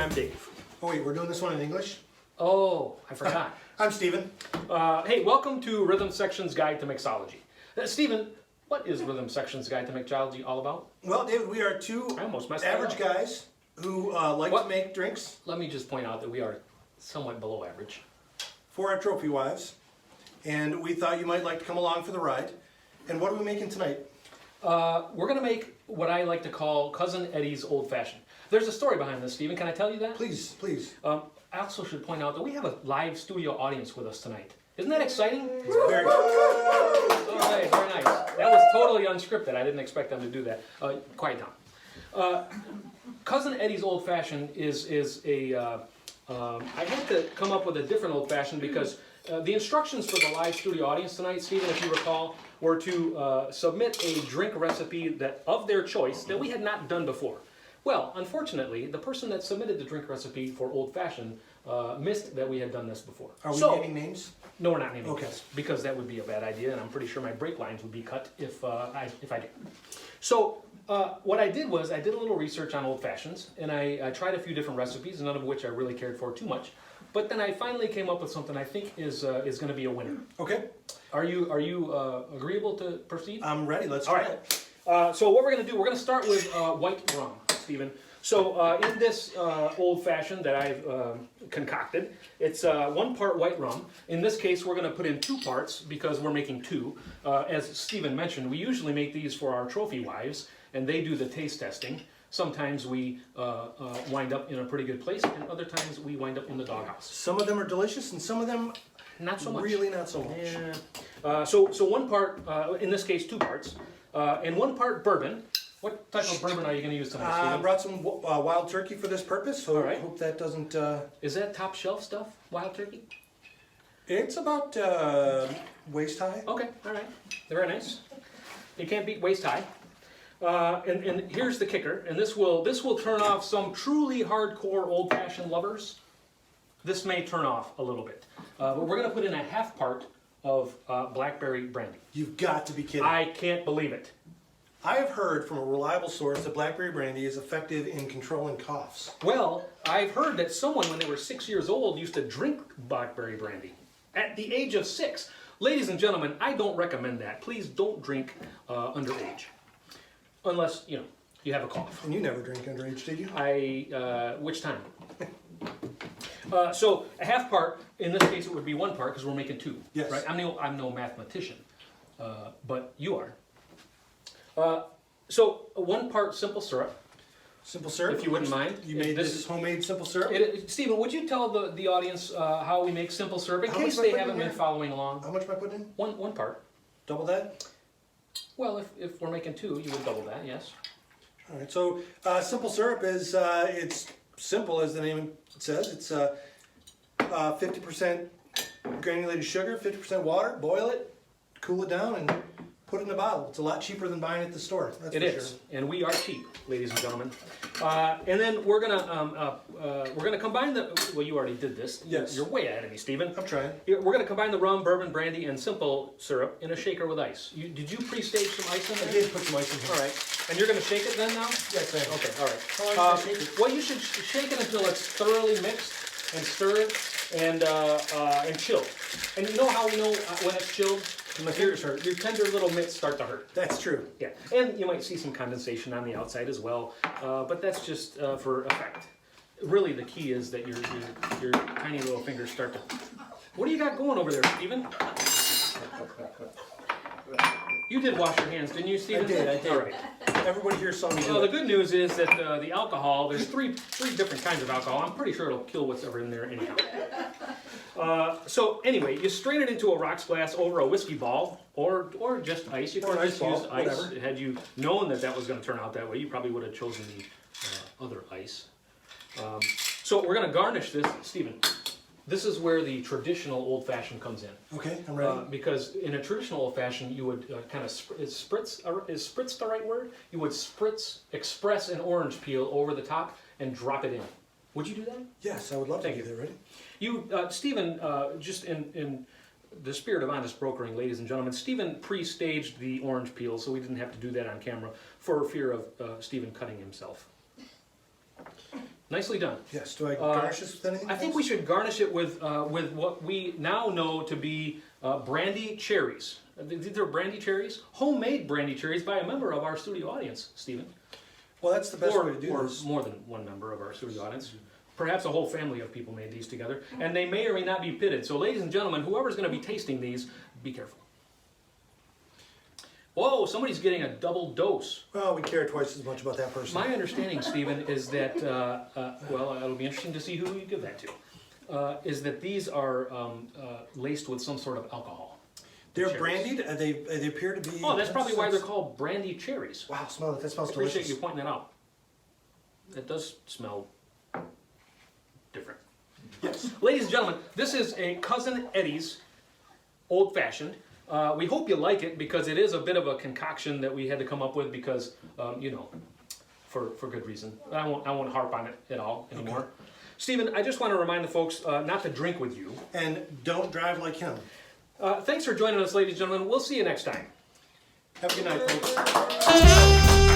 I'm Dave. Oh wait, we're doing this one in English? Oh, I forgot. I'm Steven. Hey, welcome to Rhythm Section's Guide to Mixology. Steven, what is Rhythm Section's Guide to Mixology all about? Well, David, we are two I almost messed average that up. guys who like to make drinks Let me just point out that we are somewhat below average. for our trophy wives, and we thought you might like to come along for the ride. And what are we making tonight? We're going to make what I like to call Cousin Eddie's Old Fashioned. There's a story behind this, Steven. Can I tell you that? Please, please. I also should point out that we have a live studio audience with us tonight. Isn't that exciting? It's very All right, very nice. That was totally unscripted. I didn't expect them to do that. Quiet down. Cousin Eddie's Old Fashioned is a... I had to come up with a different Old Fashioned because the instructions for the live studio audience tonight, Steven, if you recall, were to submit a drink recipe that of their choice that we had not done before. Well, unfortunately, the person that submitted the drink recipe for Old Fashioned missed that we had done this before. Are we naming names? No, we're not naming Okay. names because that would be a bad idea, and I'm pretty sure my brake lines would be cut if I did. So what I did was I did a little research on Old Fashions, and I tried a few different recipes, none of which I really cared for too much. But then I finally came up with something I think is going to be a winner. Okay. Are you agreeable to proceed? I'm ready. Let's All try right. it. So what we're going to do, we're going to start with white rum, Steven. So in this Old Fashioned that I've concocted, it's 1 part white rum. In this case, we're going to put in 2 parts because we're making 2. As Steven mentioned, we usually make these for our trophy wives, and they do the taste testing. Sometimes we wind up in a pretty good place, and other times we wind up in the doghouse. Some of them are delicious, and some of them Not so much. really not so much. Yeah. So 1 part, in this case 2 parts, and 1 part bourbon. What type of bourbon are you going to use tonight, I Steven? brought some wild turkey for this purpose, so All right. I hope that doesn't... Is that top shelf stuff, wild turkey? It's about waist high. Okay, all right. Very nice. You can't beat waist high. And here's the kicker, and this will turn off some truly hardcore old-fashioned lovers. This may turn off a little bit. But we're going to put in a 1/2 part of blackberry brandy. You've got to be kidding. I can't believe it. I have heard from a reliable source that blackberry brandy is effective in controlling coughs. Well, I've heard that someone when they were 6 years old used to drink blackberry brandy at the age of 6. Ladies and gentlemen, I don't recommend that. Please don't drink underage. Unless, you have a cough. And you never drink underage, did you? Which time? So a 1/2 part, in this case it would be 1 part because we're making 2. Yes. Right? I'm no mathematician, but you are. So 1 part simple syrup, Simple syrup? if you wouldn't mind. You made this homemade simple syrup? Stephen, would you tell the audience how we make simple syrup in How case much am I they putting haven't in been here? following along? How much am I putting in? One part. Double that? Well, if we're making 2, you would double that, yes. All right, so simple syrup is, it's simple as the name says. It's 50% granulated sugar, 50% water, boil it, cool it down, and put it in a bottle. It's a lot cheaper than buying at the store, that's It for is, sure. and we are cheap, ladies and gentlemen. And then we're gonna combine the. Well, you already did this. Yes. You're way ahead of me, Stephen. I'm trying. We're gonna combine the rum, bourbon, brandy, and simple syrup in a shaker with ice. Did you pre-stage some ice in I there? did put some ice in here. All right. And you're gonna shake it then now? Yes, I am. Okay. All right. How long should I shake it? Well, you should shake it until it's thoroughly mixed and stirred and chilled. And you know how we know when it's chilled? My fingers hurt. Your tender little mitts start to hurt. That's true. Yeah, and you might see some condensation on the outside as well, but that's just for effect. Really, the key is that your tiny little fingers start to... What do you got going over there, Stephen? You did wash your hands, didn't you, Stephen? I did. All right. Everybody here saw me do Well, the it. good news is that the alcohol, there's three different kinds of alcohol. I'm pretty sure it'll kill what's ever in there anyhow. So anyway, you strain it into a rocks glass over a whiskey ball or just ice. You Or could an just ice ball, use ice. whatever. Had you known that was going to turn out that way, you probably would have chosen the other ice. So we're going to garnish this, Stephen. This is where the traditional old-fashioned comes in. Okay, I'm ready. Because in a traditional old-fashioned, you would kind of is spritz the right word? You would express an orange peel over the top and drop it in. Would you do that? Yes, I would love to Thank do you. that. Ready? You, Stephen, just in the spirit of honest brokering, ladies and gentlemen, Stephen pre-staged the orange peel, so we didn't have to do that on camera for fear of Stephen cutting himself. Nicely done. Yes, do I garnish this with anything? I think we should garnish it with what we now know to be brandy cherries. These are brandy cherries, homemade brandy cherries by a member of our studio audience, Stephen. Well, that's the best Or, way to do or this. more than one member of our studio audience. Perhaps a whole family of people made these together, and they may or may not be pitted. So ladies and gentlemen, whoever's going to be tasting these, be careful. Whoa, somebody's getting a double dose. Well, we care twice as much about that person. My understanding, Stephen, is that, well, it'll be interesting to see who you give that to, is that these are laced with some sort of alcohol. They're Cherries. brandied, they appear to be... Oh, that's probably why they're called brandy cherries. Wow, smell it, that smells I appreciate delicious. you pointing that out. It does smell different. Yes. Ladies and gentlemen, this is a Cousin Eddy's Old Fashioned. We hope you like it because it is a bit of a concoction that we had to come up with because, you know, for good reason. I won't harp on it at all anymore. Okay. Stephen, I just want to remind the folks not to drink with you. And don't drive like him. Thanks for joining us, ladies and gentlemen. We'll see you next time. Have a good night, folks.